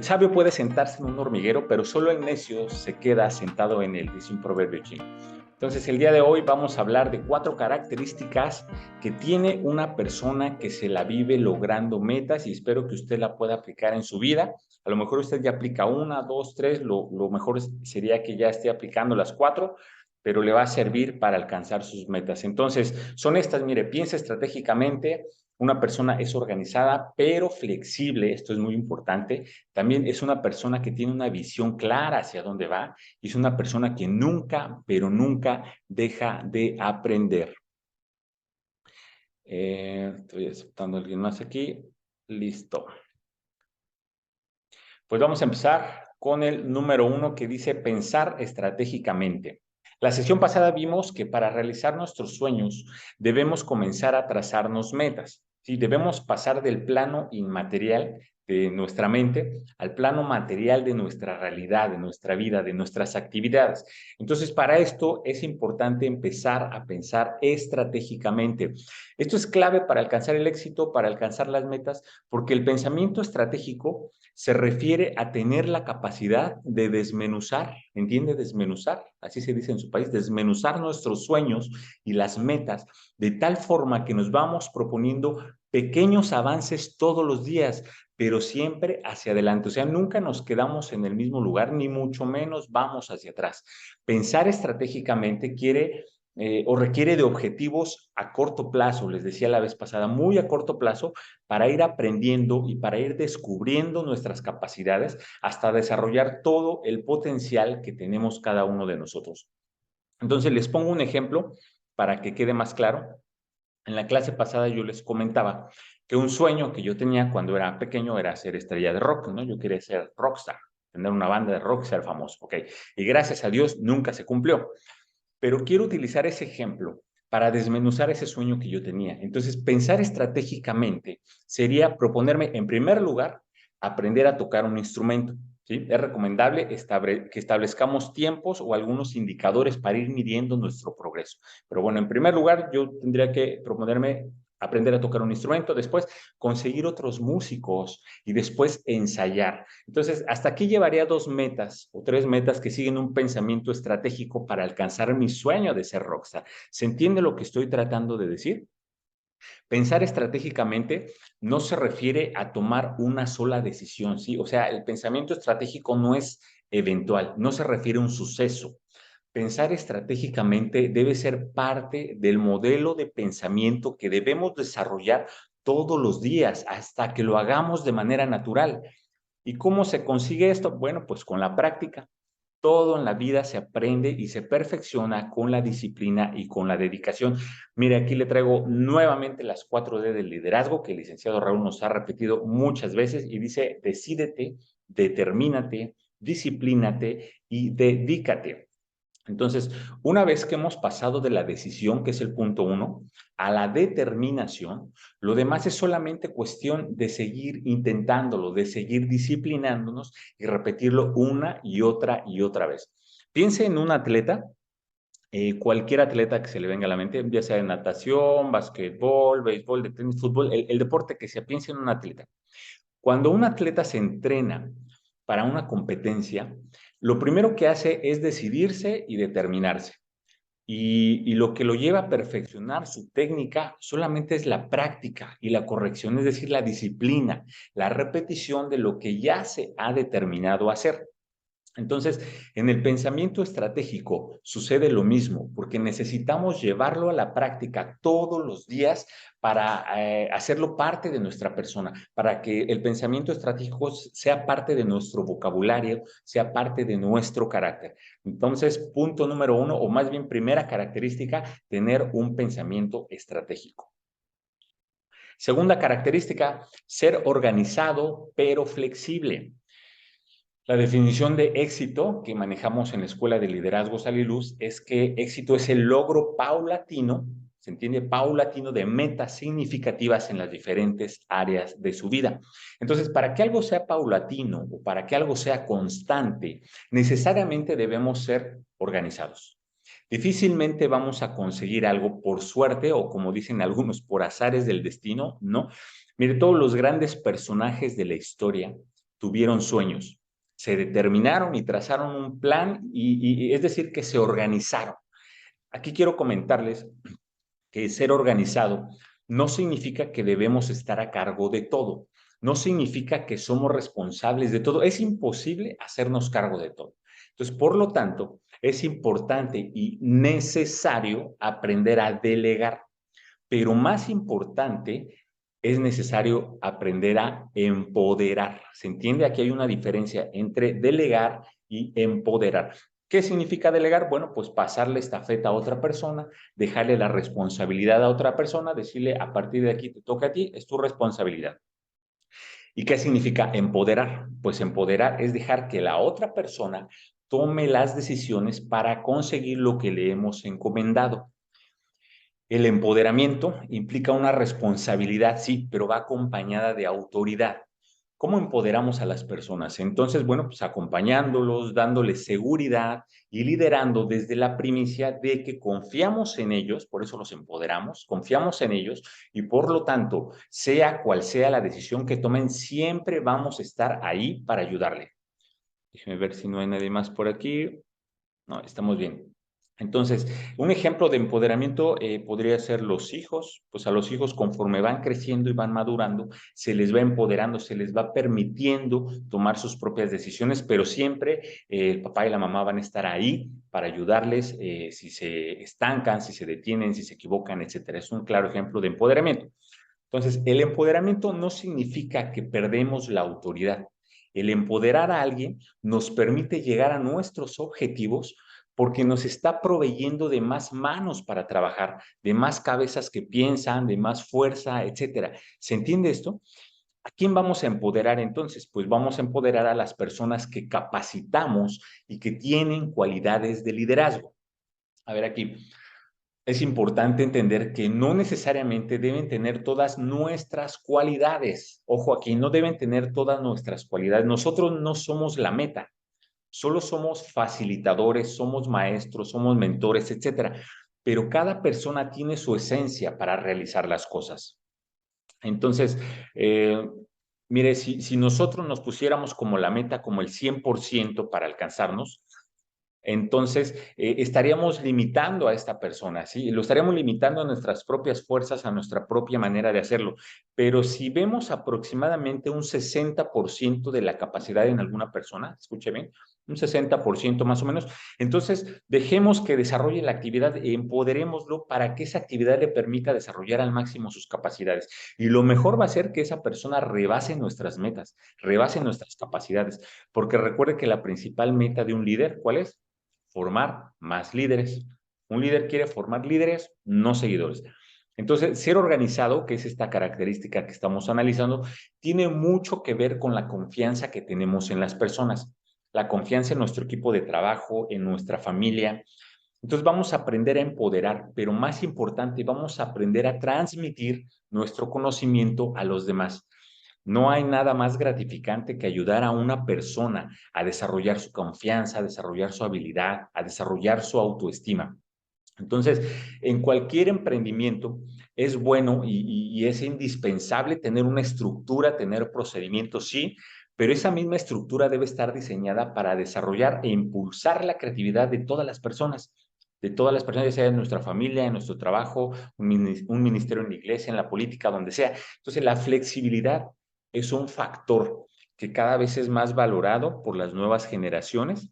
El sabio puede sentarse en un hormiguero, pero solo el necio se queda sentado en él, dice un proverbio chino. Entonces, el día de hoy vamos a hablar de 4 características que tiene una persona que se la vive logrando metas y espero que usted la pueda aplicar en su vida. A lo mejor usted ya aplica 1, 2, 3, lo mejor sería que ya esté aplicando las 4, pero le va a servir para alcanzar sus metas. Entonces, son estas, mire, piensa estratégicamente. Una persona es organizada, pero flexible, esto es muy importante. También es una persona que tiene una visión clara hacia dónde va y es una persona que nunca, pero nunca deja de aprender. Estoy aceptando a alguien más aquí. Listo. Pues vamos a empezar con el número 1 que dice pensar estratégicamente. La sesión pasada vimos que para realizar nuestros sueños debemos comenzar a trazarnos metas. ¿Sí? Debemos pasar del plano inmaterial de nuestra mente al plano material de nuestra realidad, de nuestra vida, de nuestras actividades. Entonces, para esto es importante empezar a pensar estratégicamente. Esto es clave para alcanzar el éxito, para alcanzar las metas, porque el pensamiento estratégico se refiere a tener la capacidad de desmenuzar, ¿entiende? Desmenuzar, así se dice en su país, desmenuzar nuestros sueños y las metas de tal forma que nos vamos proponiendo pequeños avances todos los días, pero siempre hacia adelante. O sea, nunca nos quedamos en el mismo lugar, ni mucho menos vamos hacia atrás. Pensar estratégicamente quiere o requiere de objetivos a corto plazo, les decía la vez pasada, muy a corto plazo, para ir aprendiendo y para ir descubriendo nuestras capacidades hasta desarrollar todo el potencial que tenemos cada uno de nosotros. Entonces, les pongo un ejemplo para que quede más claro. En la clase pasada yo les comentaba que un sueño que yo tenía cuando era pequeño era ser estrella de rock, ¿no? Yo quería ser rockstar, tener una banda de rock, ser famoso, ¿ok? Y gracias a Dios nunca se cumplió. Pero quiero utilizar ese ejemplo para desmenuzar ese sueño que yo tenía. Entonces, pensar estratégicamente sería proponerme, en primer lugar, aprender a tocar un instrumento. ¿Sí? Es recomendable que establezcamos tiempos o algunos indicadores para ir midiendo nuestro progreso. Pero bueno, en primer lugar, yo tendría que proponerme aprender a tocar un instrumento, después conseguir otros músicos y después ensayar. Entonces, hasta aquí llevaría 2 metas o 3 metas que siguen un pensamiento estratégico para alcanzar mi sueño de ser rockstar. ¿Se entiende lo que estoy tratando de decir? Pensar estratégicamente no se refiere a tomar una sola decisión, ¿sí? O sea, el pensamiento estratégico no es eventual, no se refiere a un suceso. Pensar estratégicamente debe ser parte del modelo de pensamiento que debemos desarrollar todos los días hasta que lo hagamos de manera natural. ¿Y cómo se consigue esto? Bueno, pues con la práctica. Todo en la vida se aprende y se perfecciona con la disciplina y con la dedicación. Mire, aquí le traigo nuevamente las 4D del liderazgo que el licenciado Raúl nos ha repetido muchas veces y dice, decídete, determínate, disciplínate y dedícate. Entonces, una vez que hemos pasado de la decisión, que es el punto 1, a la determinación, lo demás es solamente cuestión de seguir intentándolo, de seguir disciplinándonos y repetirlo una y otra vez. Piense en un atleta, cualquier atleta que se le venga a la mente, ya sea de natación, básquetbol, béisbol, de tenis, fútbol, el deporte que sea, piense en un atleta. Cuando un atleta se entrena para una competencia, lo primero que hace es decidirse y determinarse. Y lo que lo lleva a perfeccionar su técnica solamente es la práctica y la corrección, es decir, la disciplina, la repetición de lo que ya se ha determinado hacer. Entonces, en el pensamiento estratégico sucede lo mismo, porque necesitamos llevarlo a la práctica todos los días para hacerlo parte de nuestra persona, para que el pensamiento estratégico sea parte de nuestro vocabulario, sea parte de nuestro carácter. Entonces, punto número 1, o más bien primera característica, tener un pensamiento estratégico. Segunda característica, ser organizado pero flexible. La definición de éxito que manejamos en la Escuela de Liderazgo Saliluz es que éxito es el logro paulatino, se entiende, paulatino de metas significativas en las diferentes áreas de su vida. Entonces, para que algo sea paulatino o para que algo sea constante, necesariamente debemos ser organizados. Difícilmente vamos a conseguir algo por suerte o como dicen algunos, por azares del destino, ¿no? Mire, todos los grandes personajes de la historia tuvieron sueños, se determinaron y trazaron un plan y es decir, que se organizaron. Aquí quiero comentarles que ser organizado no significa que debemos estar a cargo de todo, no significa que somos responsables de todo, es imposible hacernos cargo de todo. Entonces, por lo tanto, es importante y necesario aprender a delegar, pero más importante, es necesario aprender a empoderar. ¿Se entiende? Aquí hay una diferencia entre delegar y empoderar. ¿Qué significa delegar? Bueno, pues pasarle estafeta a otra persona, dejarle la responsabilidad a otra persona, decirle a partir de aquí te toca a ti, es tu responsabilidad. ¿Y qué significa empoderar? Pues empoderar es dejar que la otra persona tome las decisiones para conseguir lo que le hemos encomendado. El empoderamiento implica una responsabilidad, sí, pero va acompañada de autoridad. ¿Cómo empoderamos a las personas? Entonces, bueno, pues acompañándolos, dándoles seguridad y liderando desde la primicia de que confiamos en ellos, por eso los empoderamos, confiamos en ellos y por lo tanto, sea cual sea la decisión que tomen, siempre vamos a estar ahí para ayudarle. Déjenme ver si no hay nadie más por aquí. No, estamos bien. Entonces, un ejemplo de empoderamiento podría ser los hijos, pues a los hijos conforme van creciendo y van madurando, se les va empoderando, se les va permitiendo tomar sus propias decisiones, pero siempre el papá y la mamá van a estar ahí para ayudarles si se estancan, si se detienen, si se equivocan, etcétera. Es un claro ejemplo de empoderamiento. Entonces, el empoderamiento no significa que perdemos la autoridad. El empoderar a alguien nos permite llegar a nuestros objetivos porque nos está proveyendo de más manos para trabajar, de más cabezas que piensan, de más fuerza, etcétera. ¿Se entiende esto? ¿A quién vamos a empoderar entonces? Pues vamos a empoderar a las personas que capacitamos y que tienen cualidades de liderazgo. A ver aquí, es importante entender que no necesariamente deben tener todas nuestras cualidades. Ojo aquí, no deben tener todas nuestras cualidades. Nosotros no somos la meta, solo somos facilitadores, somos maestros, somos mentores, etcétera. Pero cada persona tiene su esencia para realizar las cosas. Entonces, eh, mire, si nosotros nos pusiéramos como la meta, como el 100% para alcanzarnos, entonces estaríamos limitando a esta persona, ¿sí? Lo estaríamos limitando a nuestras propias fuerzas, a nuestra propia manera de hacerlo. Pero si vemos aproximadamente un 60% de la capacidad en alguna persona, escuche bien, un 60% más o menos, entonces dejemos que desarrolle la actividad, empoderémoslo para que esa actividad le permita desarrollar al máximo sus capacidades. Y lo mejor va a ser que esa persona rebase nuestras metas, rebase nuestras capacidades, porque recuerde que la principal meta de un líder, ¿cuál es? Formar más líderes. Un líder quiere formar líderes, no seguidores. Entonces, ser organizado, que es esta característica que estamos analizando, tiene mucho que ver con la confianza que tenemos en las personas, la confianza en nuestro equipo de trabajo, en nuestra familia. Entonces, vamos a aprender a empoderar, pero más importante, vamos a aprender a transmitir nuestro conocimiento a los demás. No hay nada más gratificante que ayudar a una persona a desarrollar su confianza, a desarrollar su habilidad, a desarrollar su autoestima. Entonces, en cualquier emprendimiento es bueno y es indispensable tener una estructura, tener procedimientos, sí, pero esa misma estructura debe estar diseñada para desarrollar e impulsar la creatividad de todas las personas, ya sea en nuestra familia, en nuestro trabajo, un ministerio en la iglesia, en la política, donde sea. Entonces, la flexibilidad es un factor que cada vez es más valorado por las nuevas generaciones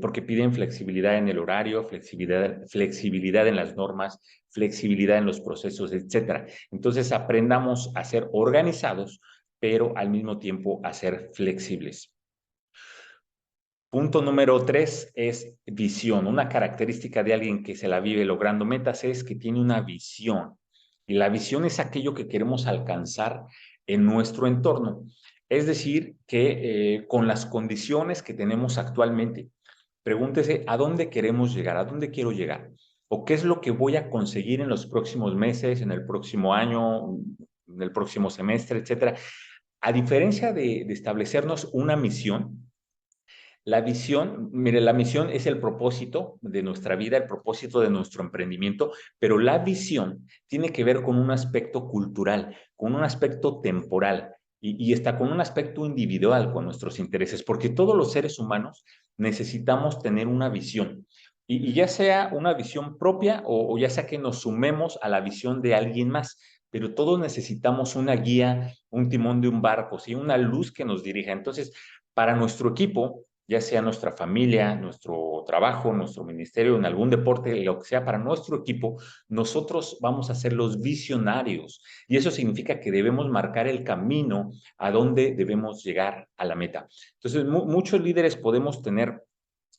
porque piden flexibilidad en el horario, flexibilidad en las normas, flexibilidad en los procesos, etcétera. Entonces aprendamos a ser organizados, pero al mismo tiempo a ser flexibles. Punto número 3 es visión. Una característica de alguien que se la vive logrando metas es que tiene una visión. Y la visión es aquello que queremos alcanzar en nuestro entorno. Es decir, que con las condiciones que tenemos actualmente, pregúntese a dónde queremos llegar, a dónde quiero llegar, o qué es lo que voy a conseguir en los próximos meses, en el próximo año, en el próximo semestre, etcétera. A diferencia de establecernos una misión, la visión, mire, la misión es el propósito de nuestra vida, el propósito de nuestro emprendimiento, pero la visión tiene que ver con un aspecto cultural, con un aspecto temporal. y está con un aspecto individual, con nuestros intereses, porque todos los seres humanos necesitamos tener una visión. Y ya sea una visión propia o ya sea que nos sumemos a la visión de alguien más, pero todos necesitamos una guía, un timón de un barco, ¿sí? Una luz que nos dirija. Entonces, para nuestro equipo, ya sea nuestra familia, nuestro trabajo, nuestro ministerio, en algún deporte, lo que sea, para nuestro equipo, nosotros vamos a ser los visionarios. Y eso significa que debemos marcar el camino a donde debemos llegar a la meta. Entonces, muchos líderes podemos tener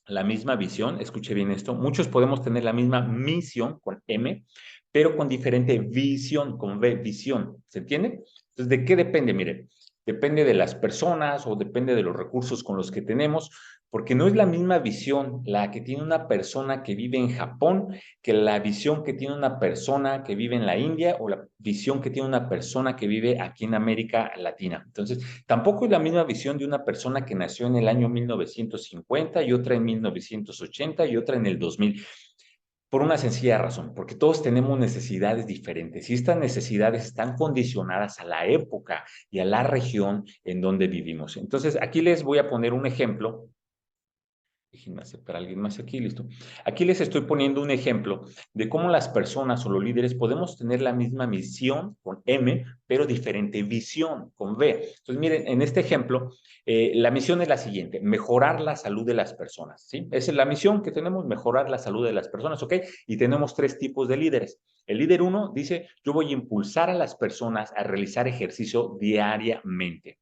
la misma visión, escuche bien esto, muchos podemos tener la misma misión con M, pero con diferente visión, con V, visión, ¿se entiende? Entonces, ¿de qué depende? Mire, depende de las personas o depende de los recursos con los que tenemos, porque no es la misma visión la que tiene una persona que vive en Japón que la visión que tiene una persona que vive en la India o la visión que tiene una persona que vive aquí en América Latina. Entonces, tampoco es la misma visión de una persona que nació en el año 1950 y otra en 1980 y otra en el 2000. Por una sencilla razón, porque todos tenemos necesidades diferentes y estas necesidades están condicionadas a la época y a la región en donde vivimos. Entonces, aquí les voy a poner un ejemplo. Déjenme aceptar a alguien más aquí, listo. Aquí les estoy poniendo un ejemplo de cómo las personas o los líderes podemos tener la misma misión con M, pero diferente visión con V. Entonces, miren, en este ejemplo, la misión es la siguiente, mejorar la salud de las personas, ¿sí? Esa es la misión que tenemos, mejorar la salud de las personas, ¿ok? Y tenemos tres tipos de líderes. El líder uno dice, yo voy a impulsar a las personas a realizar ejercicio diariamente.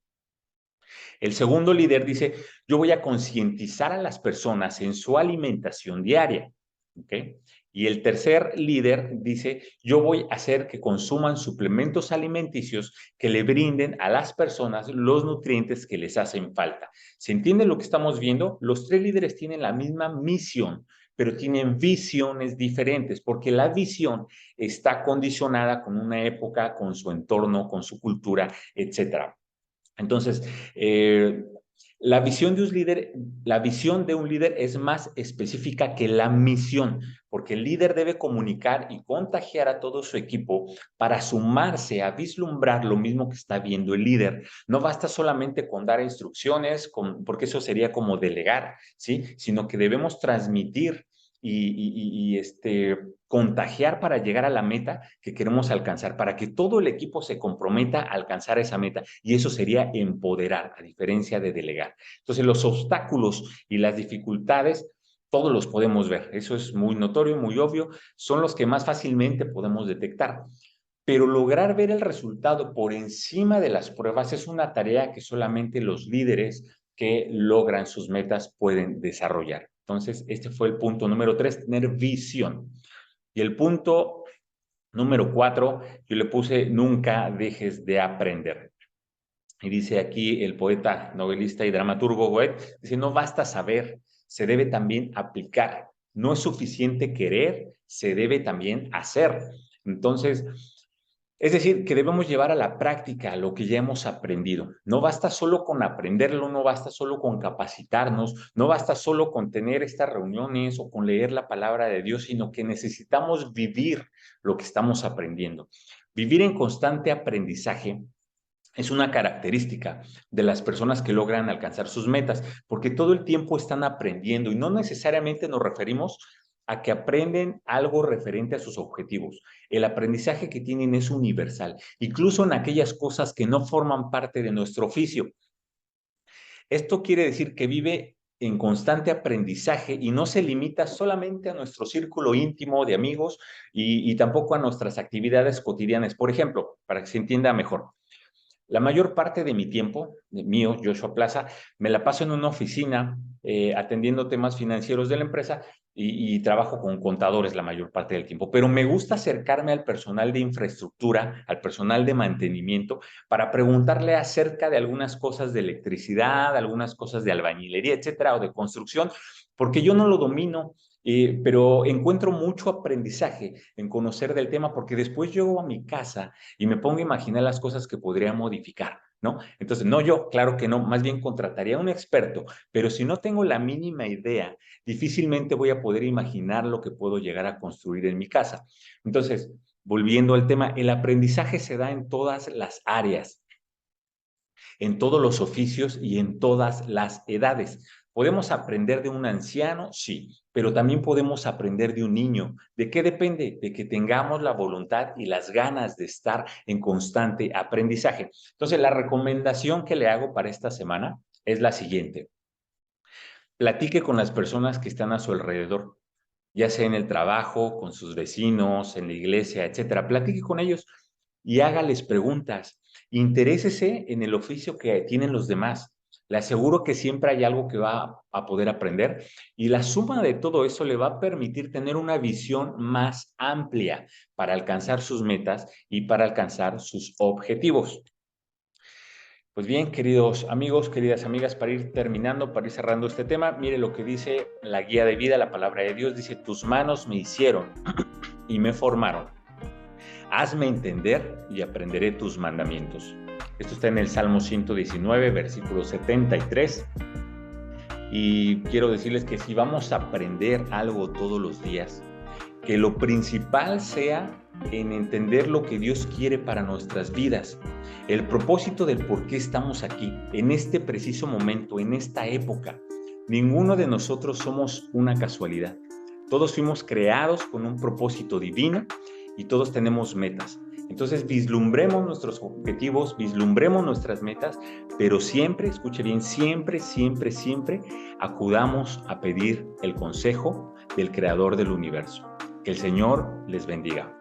El segundo líder dice, yo voy a concientizar a las personas en su alimentación diaria. ¿Okay? Y el tercer líder dice, yo voy a hacer que consuman suplementos alimenticios que le brinden a las personas los nutrientes que les hacen falta. ¿Se entiende lo que estamos viendo? Los tres líderes tienen la misma misión, pero tienen visiones diferentes, porque la visión está condicionada con una época, con su entorno, con su cultura, etcétera. Entonces, eh, la visión de un líder es más específica que la misión, porque el líder debe comunicar y contagiar a todo su equipo para sumarse a vislumbrar lo mismo que está viendo el líder. No basta solamente con dar instrucciones, porque eso sería como delegar, ¿sí? Sino que debemos transmitir y contagiar para llegar a la meta que queremos alcanzar, para que todo el equipo se comprometa a alcanzar esa meta. Y eso sería empoderar, a diferencia de delegar. Entonces, los obstáculos y las dificultades, todos los podemos ver. Eso es muy notorio, muy obvio. Son los que más fácilmente podemos detectar. Pero lograr ver el resultado por encima de las pruebas es una tarea que solamente los líderes que logran sus metas pueden desarrollar. Entonces, este fue el punto número 3, tener visión. Y el punto número 4, yo le puse, nunca dejes de aprender. Y dice aquí el poeta, novelista y dramaturgo Goethe, dice, no basta saber, se debe también aplicar. No es suficiente querer, se debe también hacer. Entonces, es decir, que debemos llevar a la práctica lo que ya hemos aprendido. No basta solo con aprenderlo, no basta solo con capacitarnos, no basta solo con tener estas reuniones o con leer la palabra de Dios, sino que necesitamos vivir lo que estamos aprendiendo. Vivir en constante aprendizaje es una característica de las personas que logran alcanzar sus metas, porque todo el tiempo están aprendiendo y no necesariamente nos referimos a que aprenden algo referente a sus objetivos. El aprendizaje que tienen es universal, incluso en aquellas cosas que no forman parte de nuestro oficio. Esto quiere decir que vive en constante aprendizaje y no se limita solamente a nuestro círculo íntimo de amigos y tampoco a nuestras actividades cotidianas. Por ejemplo, para que se entienda mejor, la mayor parte de mi tiempo, mío, Joshua Plaza, me la paso en una oficina atendiendo temas financieros de la empresa y trabajo con contadores la mayor parte del tiempo. Pero me gusta acercarme al personal de infraestructura, al personal de mantenimiento, para preguntarle acerca de algunas cosas de electricidad, algunas cosas de albañilería, etcétera, o de construcción, porque yo no lo domino. Pero encuentro mucho aprendizaje en conocer del tema porque después llego a mi casa y me pongo a imaginar las cosas que podría modificar, ¿no? Entonces, no yo, claro que no, más bien contrataría a un experto, pero si no tengo la mínima idea, difícilmente voy a poder imaginar lo que puedo llegar a construir en mi casa. Entonces, volviendo al tema, el aprendizaje se da en todas las áreas. en todos los oficios y en todas las edades. ¿Podemos aprender de un anciano? Sí, pero también podemos aprender de un niño. ¿De qué depende? De que tengamos la voluntad y las ganas de estar en constante aprendizaje. Entonces, la recomendación que le hago para esta semana es la siguiente. Platique con las personas que están a su alrededor, ya sea en el trabajo, con sus vecinos, en la iglesia, etcétera. Platique con ellos y hágales preguntas. Interésese en el oficio que tienen los demás. Le aseguro que siempre hay algo que va a poder aprender y la suma de todo eso le va a permitir tener una visión más amplia para alcanzar sus metas y para alcanzar sus objetivos. Pues bien, queridos amigos, queridas amigas, para ir terminando, para ir cerrando este tema, mire lo que dice la guía de vida, la palabra de Dios, dice, tus manos me hicieron y me formaron. Hazme entender y aprenderé tus mandamientos. Esto está en el Salmo 119, versículo 73. Y quiero decirles que si vamos a aprender algo todos los días, que lo principal sea en entender lo que Dios quiere para nuestras vidas, el propósito del por qué estamos aquí, en este preciso momento, en esta época. Ninguno de nosotros somos una casualidad. Todos fuimos creados con un propósito divino y todos tenemos metas. Entonces vislumbremos nuestros objetivos, vislumbremos nuestras metas, pero siempre, escuche bien, siempre, siempre, siempre acudamos a pedir el consejo del Creador del universo. Que el Señor les bendiga.